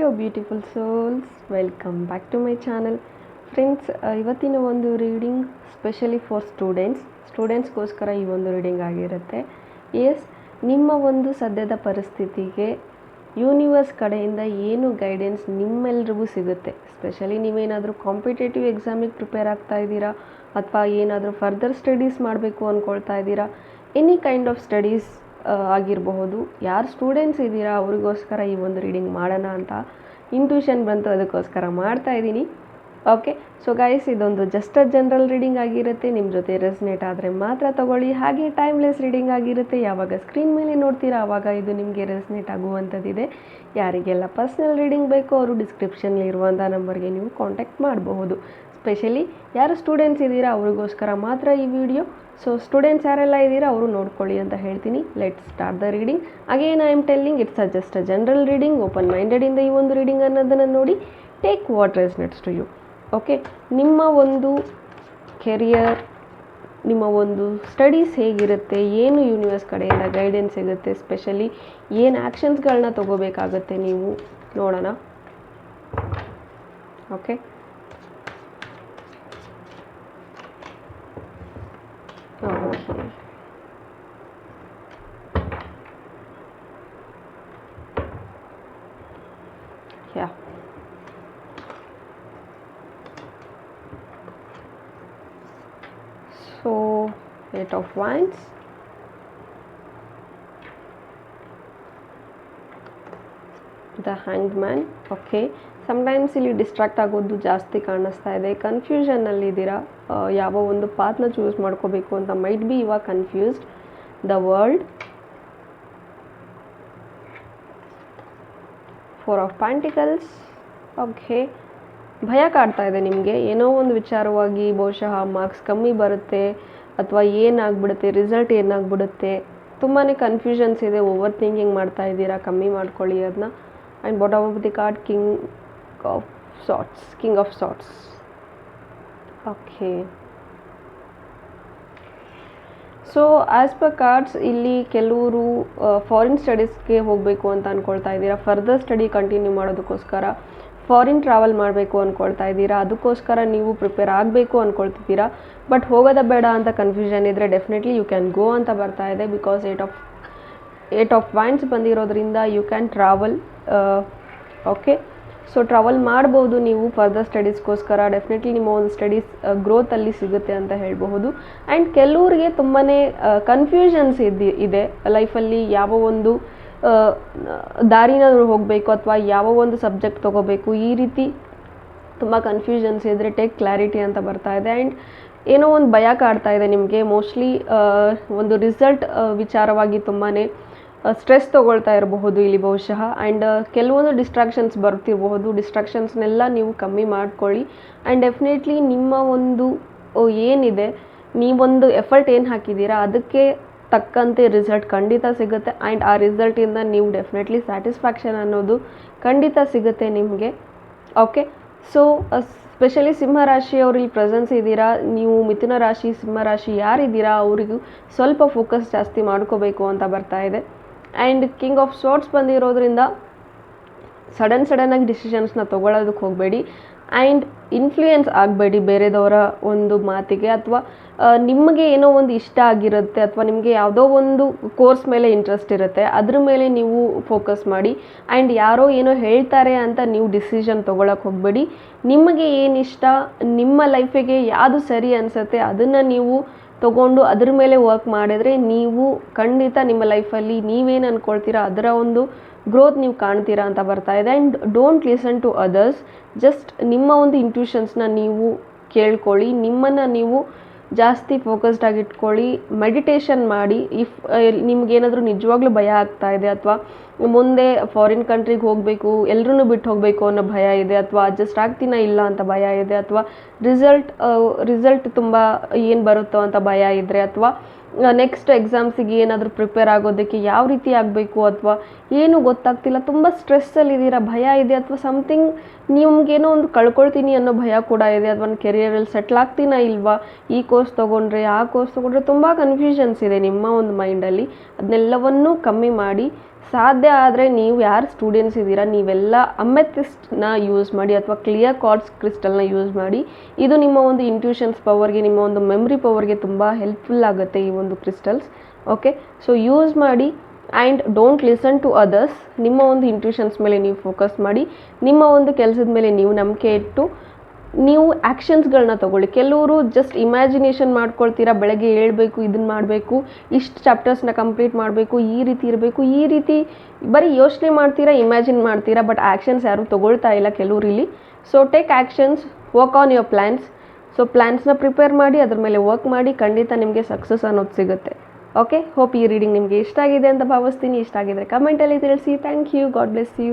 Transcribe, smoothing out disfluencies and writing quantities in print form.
Hello beautiful souls, welcome back to my channel. Friends, ಇವತ್ತಿನ ಒಂದು reading specially for ಸ್ಟೂಡೆಂಟ್ಸ್ಗೋಸ್ಕರ ಈ ಒಂದು ರೀಡಿಂಗ್ ಆಗಿರುತ್ತೆ. ಎಸ್, ನಿಮ್ಮ ಒಂದು ಸದ್ಯದ ಪರಿಸ್ಥಿತಿಗೆ ಯೂನಿವರ್ಸ್ ಕಡೆಯಿಂದ ಏನು ಗೈಡೆನ್ಸ್ ನಿಮ್ಮೆಲ್ರಿಗೂ ಸಿಗುತ್ತೆ. ಸ್ಪೆಷಲಿ ನೀವೇನಾದರೂ ಕಾಂಪಿಟೇಟಿವ್ ಎಕ್ಸಾಮಿಗೆ ಪ್ರಿಪೇರ್ ಆಗ್ತಾ ಇದ್ದೀರಾ, ಅಥವಾ ಏನಾದರೂ ಫರ್ದರ್ ಸ್ಟಡೀಸ್ ಮಾಡಬೇಕು ಅಂದ್ಕೊಳ್ತಾ ಇದ್ದೀರಾ, ಎನಿ ಕೈಂಡ್ ಆಫ್ ಸ್ಟಡೀಸ್ ಆಗಿರಬಹುದು. ಯಾರು ಸ್ಟೂಡೆಂಟ್ಸ್ ಇದ್ದೀರಾ ಅವ್ರಿಗೋಸ್ಕರ ಈ ಒಂದು ರೀಡಿಂಗ್ ಮಾಡೋಣ ಅಂತ ಇಂಟ್ಯೂಷನ್ ಬಂತು, ಅದಕ್ಕೋಸ್ಕರ ಮಾಡ್ತಾ ಇದ್ದೀನಿ. ಓಕೆ, ಸೊ ಗೈಸ್, ಇದೊಂದು ಜಸ್ಟ್ ಜನರಲ್ ರೀಡಿಂಗ್ ಆಗಿರುತ್ತೆ. ನಿಮ್ಮ ಜೊತೆ ರೆಸ್ನೇಟ್ ಆದರೆ ಮಾತ್ರ ತಗೊಳ್ಳಿ. ಹಾಗೆ ಟೈಮ್ಲೆಸ್ ರೀಡಿಂಗ್ ಆಗಿರುತ್ತೆ. ಯಾವಾಗ ಸ್ಕ್ರೀನ್ ಮೇಲೆ ನೋಡ್ತೀರಾ ಆವಾಗ ಇದು ನಿಮಗೆ ರೆಸ್ನೇಟ್ ಆಗುವಂಥದ್ದಿದೆ. ಯಾರಿಗೆಲ್ಲ ಪರ್ಸ್ನಲ್ ರೀಡಿಂಗ್ ಬೇಕೋ ಅವರು ಡಿಸ್ಕ್ರಿಪ್ಷನ್ಲಿ ಇರುವಂಥ ನಂಬರ್ಗೆ ನೀವು ಕಾಂಟ್ಯಾಕ್ಟ್ ಮಾಡಬಹುದು. ಸ್ಪೆಷಲಿ ಯಾರು ಸ್ಟೂಡೆಂಟ್ಸ್ ಇದ್ದೀರಾ ಅವ್ರಿಗೋಸ್ಕರ ಮಾತ್ರ ಈ ವಿಡಿಯೋ. ಸೊ ಸ್ಟೂಡೆಂಟ್ಸ್ ಯಾರೆಲ್ಲ ಇದ್ದೀರಾ ಅವರು ನೋಡ್ಕೊಳ್ಳಿ ಅಂತ ಹೇಳ್ತೀನಿ. Let's start the reading. Again I am telling, it's just a general reading. Open ಮೈಂಡೆಡಿಂದ ಈ ಒಂದು ರೀಡಿಂಗ್ ಅನ್ನೋದನ್ನು ನೋಡಿ, take what resonates to you. Okay, ನಿಮ್ಮ ಒಂದು ಕೆರಿಯರ್, ನಿಮ್ಮ ಒಂದು ಸ್ಟಡೀಸ್ ಹೇಗಿರುತ್ತೆ, ಏನು ಯೂನಿವರ್ಸ್ ಕಡೆಯಿಂದ ಗೈಡೆನ್ಸ್ ಸಿಗುತ್ತೆ, ಸ್ಪೆಷಲಿ ಏನು ಆ್ಯಕ್ಷನ್ಸ್ಗಳನ್ನ ತೊಗೋಬೇಕಾಗತ್ತೆ ನೀವು ನೋಡೋಣ. Okay, yeah. So, 8 of Wands, the Hanged Man. Okay, sometimes ಇಲ್ಲಿ ಡಿಸ್ಟ್ರಾಕ್ಟ್ ಆಗೋದು ಜಾಸ್ತಿ ಕಾಣಿಸ್ತಾ ಇದೆ. ಕನ್ಫ್ಯೂಷನ್ನಲ್ಲಿದ್ದೀರಾ, ಯಾವ ಒಂದು ಪಾತ್ನ ಚೂಸ್ ಮಾಡ್ಕೋಬೇಕು ಅಂತ ಮೈಟ್ ಬಿ ಇವಾಗ confused. The world, 4 of Pentacles. Okay, ಭಯ ಕಾಡ್ತಾ ಇದೆ ನಿಮಗೆ ಏನೋ ಒಂದು ವಿಚಾರವಾಗಿ. ಬಹುಶಃ ಮಾರ್ಕ್ಸ್ ಕಮ್ಮಿ ಬರುತ್ತೆ ಅಥವಾ ಏನಾಗ್ಬಿಡುತ್ತೆ, ರಿಸಲ್ಟ್ ಏನಾಗ್ಬಿಡುತ್ತೆ, ತುಂಬಾ ಕನ್ಫ್ಯೂಷನ್ಸ್ ಇದೆ. ಓವರ್ ಥಿಂಕಿಂಗ್ ಮಾಡ್ತಾ ಇದ್ದೀರಾ, ಕಮ್ಮಿ ಮಾಡ್ಕೊಳ್ಳಿ ಅದನ್ನ. And bottom of the card, king of swords. Okay, so as per cards ಇಲ್ಲಿ ಕೆಲವರು ಫಾರಿನ್ ಸ್ಟಡೀಸ್ಗೆ ಹೋಗಬೇಕು ಅಂತ ಅಂದ್ಕೊಳ್ತಾ ಇದ್ದೀರಾ. ಫರ್ದರ್ ಸ್ಟಡಿ ಕಂಟಿನ್ಯೂ ಮಾಡೋದಕ್ಕೋಸ್ಕರ ಫಾರಿನ್ ಟ್ರಾವೆಲ್ ಮಾಡಬೇಕು ಅಂದ್ಕೊಳ್ತಾ ಇದ್ದೀರಾ. ಅದಕ್ಕೋಸ್ಕರ ನೀವು ಪ್ರಿಪೇರ್ ಆಗಬೇಕು ಅಂದ್ಕೊಳ್ತಿದ್ದೀರಾ. ಬಟ್ ಹೋಗೋದ ಬೇಡ ಅಂತ ಕನ್ಫ್ಯೂಷನ್ ಇದ್ದರೆ ಡೆಫಿನೆಟ್ಲಿ ಯು ಕ್ಯಾನ್ ಗೋ ಅಂತ ಬರ್ತಾ ಇದೆ. ಬಿಕಾಸ್ 8 ಆಫ್ Wands ಬಂದಿರೋದ್ರಿಂದ you can travel. Okay, so travel ಮಾಡ್ಬೋದು ನೀವು ಫರ್ದರ್ ಸ್ಟಡೀಸ್ಗೋಸ್ಕರ. ಡೆಫಿನೆಟ್ಲಿ ನಿಮ್ಮ ಒಂದು ಸ್ಟಡೀಸ್ ಗ್ರೋತಲ್ಲಿ ಸಿಗುತ್ತೆ ಅಂತ ಹೇಳಬಹುದು. ಆ್ಯಂಡ್ ಕೆಲವ್ರಿಗೆ ತುಂಬಾ ಕನ್ಫ್ಯೂಷನ್ಸ್ ಇದೆ ಲೈಫಲ್ಲಿ. ಯಾವ ಒಂದು ದಾರಿನ ಹೋಗಬೇಕು ಅಥವಾ ಯಾವ ಒಂದು ಸಬ್ಜೆಕ್ಟ್ ತೊಗೋಬೇಕು, ಈ ರೀತಿ ತುಂಬ ಕನ್ಫ್ಯೂಷನ್ಸ್ ಇದ್ದರೆ ಟೇಕ್ ಕ್ಲಾರಿಟಿ ಅಂತ ಬರ್ತಾ ಇದೆ. ಆ್ಯಂಡ್ ಏನೋ ಒಂದು ಭಯ ಕಾಡ್ತಾ ಇದೆ ನಿಮಗೆ. ಮೋಸ್ಟ್ಲಿ ಒಂದು ರಿಸಲ್ಟ್ ವಿಚಾರವಾಗಿ ತುಂಬಾ ಸ್ಟ್ರೆಸ್ ತೊಗೊಳ್ತಾ ಇರಬಹುದು ಇಲ್ಲಿ ಬಹುಶಃ. ಆ್ಯಂಡ್ ಕೆಲವೊಂದು ಡಿಸ್ಟ್ರಾಕ್ಷನ್ಸ್ ಬರ್ತಿರಬಹುದು. ಡಿಸ್ಟ್ರಾಕ್ಷನ್ಸ್ನೆಲ್ಲ ನೀವು ಕಮ್ಮಿ ಮಾಡ್ಕೊಳ್ಳಿ. ಆ್ಯಂಡ್ ಡೆಫಿನೆಟ್ಲಿ ನಿಮ್ಮ ಒಂದು ಏನಿದೆ, ನೀವೊಂದು ಎಫರ್ಟ್ ಏನು ಹಾಕಿದ್ದೀರಾ ಅದಕ್ಕೆ ತಕ್ಕಂತೆ ರಿಸಲ್ಟ್ ಖಂಡಿತ ಸಿಗುತ್ತೆ. ಆ್ಯಂಡ್ ಆ ರಿಸಲ್ಟಿಂದ ನೀವು ಡೆಫಿನೆಟ್ಲಿ ಸ್ಯಾಟಿಸ್ಫ್ಯಾಕ್ಷನ್ ಅನ್ನೋದು ಖಂಡಿತ ಸಿಗುತ್ತೆ ನಿಮಗೆ. ಓಕೆ, ಸೊ ಸ್ಪೆಷಲಿ ಸಿಂಹರಾಶಿಯವರು ಇಲ್ಲಿ ಪ್ರೆಸೆನ್ಸ್ ಇದ್ದೀರಾ. ನೀವು ಮಿಥುನ ರಾಶಿ, ಸಿಂಹರಾಶಿ ಯಾರಿದ್ದೀರಾ ಅವರಿಗೂ ಸ್ವಲ್ಪ ಫೋಕಸ್ ಜಾಸ್ತಿ ಮಾಡ್ಕೋಬೇಕು ಅಂತ ಬರ್ತಾ ಇದೆ. ಆ್ಯಂಡ್ ಕಿಂಗ್ ಆಫ್ ಸಾರ್ಟ್ಸ್ ಬಂದಿರೋದ್ರಿಂದ ಸಡನ್ನಾಗಿ ಡಿಸಿಷನ್ಸ್ನ ತೊಗೊಳೋದಕ್ಕೆ ಹೋಗಬೇಡಿ. ಆ್ಯಂಡ್ ಇನ್ಫ್ಲೂಯೆನ್ಸ್ ಆಗಬೇಡಿ ಬೇರೆದವರ ಒಂದು ಮಾತಿಗೆ. ಅಥವಾ ನಿಮಗೆ ಏನೋ ಒಂದು ಇಷ್ಟ ಆಗಿರುತ್ತೆ ಅಥವಾ ನಿಮಗೆ ಯಾವುದೋ ಒಂದು ಕೋರ್ಸ್ ಮೇಲೆ ಇಂಟ್ರೆಸ್ಟ್ ಇರುತ್ತೆ, ಅದ್ರ ಮೇಲೆ ನೀವು ಫೋಕಸ್ ಮಾಡಿ. ಆ್ಯಂಡ್ ಯಾರೋ ಏನೋ ಹೇಳ್ತಾರೆ ಅಂತ ನೀವು ಡಿಸಿಷನ್ ತೊಗೊಳಕ್ಕೆ ಹೋಗಬೇಡಿ. ನಿಮಗೆ ಏನಿಷ್ಟ, ನಿಮ್ಮ ಲೈಫಿಗೆ ಯಾವುದು ಸರಿ ಅನಿಸುತ್ತೆ ಅದನ್ನು ನೀವು ತೊಗೊಂಡು ಅದ್ರ ಮೇಲೆ ವರ್ಕ್ ಮಾಡಿದರೆ ನೀವು ಖಂಡಿತ ನಿಮ್ಮ ಲೈಫಲ್ಲಿ ನೀವೇನು ಅಂದ್ಕೊಳ್ತೀರಾ ಅದರ ಒಂದು ಗ್ರೋತ್ ನೀವು ಕಾಣ್ತೀರಾ ಅಂತ ಬರ್ತಾ ಇದೆ. And don't listen to others. Just ನಿಮ್ಮ ಒಂದು ಇಂಟ್ಯೂಷನ್ಸ್ನ ನೀವು ಕೇಳ್ಕೊಳ್ಳಿ. ನಿಮ್ಮನ್ನು ನೀವು ಜಾಸ್ತಿ ಫೋಕಸ್ಡ್ ಆಗಿಟ್ಕೊಳ್ಳಿ. ಮೆಡಿಟೇಷನ್ ಮಾಡಿ. ಇಫ್ ನಿಮ್ಗೇನಾದರೂ ನಿಜವಾಗ್ಲೂ ಭಯ ಆಗ್ತಾ ಇದೆ, ಅಥವಾ ಮುಂದೆ ಫಾರಿನ್ ಕಂಟ್ರಿಗೆ ಹೋಗಬೇಕು, ಎಲ್ಲರೂ ಬಿಟ್ಟು ಹೋಗಬೇಕು ಅನ್ನೋ ಭಯ ಇದೆ, ಅಥವಾ ಅಡ್ಜಸ್ಟ್ ಆಗ್ತೀನ ಇಲ್ಲ ಅಂತ ಭಯ ಇದೆ, ಅಥವಾ ರಿಸಲ್ಟ್ ತುಂಬ ಏನು ಬರುತ್ತೋ ಅಂತ ಭಯ ಇದ್ದರೆ, ಅಥವಾ ನೆಕ್ಸ್ಟ್ ಎಕ್ಸಾಮ್ಸಿಗೆ ಏನಾದರೂ ಪ್ರಿಪೇರ್ ಆಗೋದಕ್ಕೆ ಯಾವ ರೀತಿ ಆಗಬೇಕು ಅಥವಾ ಏನು ಗೊತ್ತಾಗ್ತಿಲ್ಲ, ತುಂಬ ಸ್ಟ್ರೆಸ್ಸಲ್ಲಿದ್ದೀರಾ, ಭಯ ಇದೆ, ಅಥವಾ ಸಮಥಿಂಗ್ ನಿಮ್ಗೇನೋ ಒಂದು ಕಳ್ಕೊಳ್ತೀನಿ ಅನ್ನೋ ಭಯ ಕೂಡ ಇದೆ, ಅಥವಾ ನನ್ನ ಕೆರಿಯರಲ್ಲಿ ಸೆಟ್ಲ್ ಆಗ್ತೀನ ಇಲ್ವಾ, ಈ ಕೋರ್ಸ್ ತೊಗೊಂಡ್ರೆ ಆ ಕೋರ್ಸ್ ತೊಗೊಂಡ್ರೆ ತುಂಬ ಕನ್ಫ್ಯೂಷನ್ಸ್ ಇದೆ ನಿಮ್ಮ ಒಂದು ಮೈಂಡಲ್ಲಿ. ಅದನ್ನೆಲ್ಲವನ್ನೂ ಕಮ್ಮಿ ಮಾಡಿ ಸಾಧ್ಯ ಆದರೆ ನೀವು ಯಾರು ಸ್ಟೂಡೆಂಟ್ಸ್ ಇದ್ದೀರಾ ನೀವೆಲ್ಲ ಅಮೆಥಿಸ್ಟ್ನ ಯೂಸ್ ಮಾಡಿ ಅಥವಾ ಕ್ಲಿಯರ್ ಕ್ವಾರ್ಟ್ಸ್ ಕ್ರಿಸ್ಟಲ್ನ ಯೂಸ್ ಮಾಡಿ. ಇದು ನಿಮ್ಮ ಒಂದು ಇಂಟ್ಯೂಷನ್ಸ್ ಪವರ್ಗೆ, ನಿಮ್ಮ ಒಂದು ಮೆಮ್ರಿ ಪವರ್ಗೆ ತುಂಬ ಹೆಲ್ಪ್ಫುಲ್ ಆಗುತ್ತೆ ಈ ಒಂದು ಕ್ರಿಸ್ಟಲ್ಸ್. ಓಕೆ, ಸೊ ಯೂಸ್ ಮಾಡಿ and don't listen to others. ನಿಮ್ಮ ಒಂದು ಇಂಟ್ಯೂಷನ್ಸ್ ಮೇಲೆ ನೀವು ಫೋಕಸ್ ಮಾಡಿ, ನಿಮ್ಮ ಒಂದು ಕೆಲಸದ ಮೇಲೆ ನೀವು ನಂಬಿಕೆ ಇಟ್ಟು ನೀವು ಆ್ಯಕ್ಷನ್ಸ್ಗಳನ್ನ ತೊಗೊಳ್ಳಿ. ಕೆಲವರು ಜಸ್ಟ್ ಇಮ್ಯಾಜಿನೇಷನ್ ಮಾಡ್ಕೊಳ್ತೀರಾ, ಬೆಳಗ್ಗೆ ಏಳಬೇಕು, ಇದನ್ನು ಮಾಡಬೇಕು, ಇಷ್ಟು ಚಾಪ್ಟರ್ಸ್ನ ಕಂಪ್ಲೀಟ್ ಮಾಡಬೇಕು, ಈ ರೀತಿ ಇರಬೇಕು, ಈ ರೀತಿ ಬರೀ ಯೋಚನೆ ಮಾಡ್ತೀರಾ, ಇಮ್ಯಾಜಿನ್ ಮಾಡ್ತೀರಾ, ಬಟ್ ಆ್ಯಕ್ಷನ್ಸ್ ಯಾರೂ ತೊಗೊಳ್ತಾ ಇಲ್ಲ ಕೆಲವ್ರು ಇಲ್ಲಿ. So take actions, work on your plans. So ಪ್ಲ್ಯಾನ್ಸ್ನ ಪ್ರಿಪೇರ್ ಮಾಡಿ, ಅದ್ರ ಮೇಲೆ ವರ್ಕ್ ಮಾಡಿ, ಖಂಡಿತ ನಿಮಗೆ ಸಕ್ಸಸ್ ಅನ್ನೋದು ಸಿಗುತ್ತೆ. ಓಕೆ, ಹೋಪ್ ಈ ರೀಡಿಂಗ್ ನಿಮಗೆ ಇಷ್ಟ ಆಗಿದೆ ಅಂತ ಭಾವಿಸ್ತೀನಿ. ಇಷ್ಟ ಆಗಿದ್ರೆ ಕಮೆಂಟಲ್ಲಿ ತಿಳಿಸಿ. Thank you. God bless you.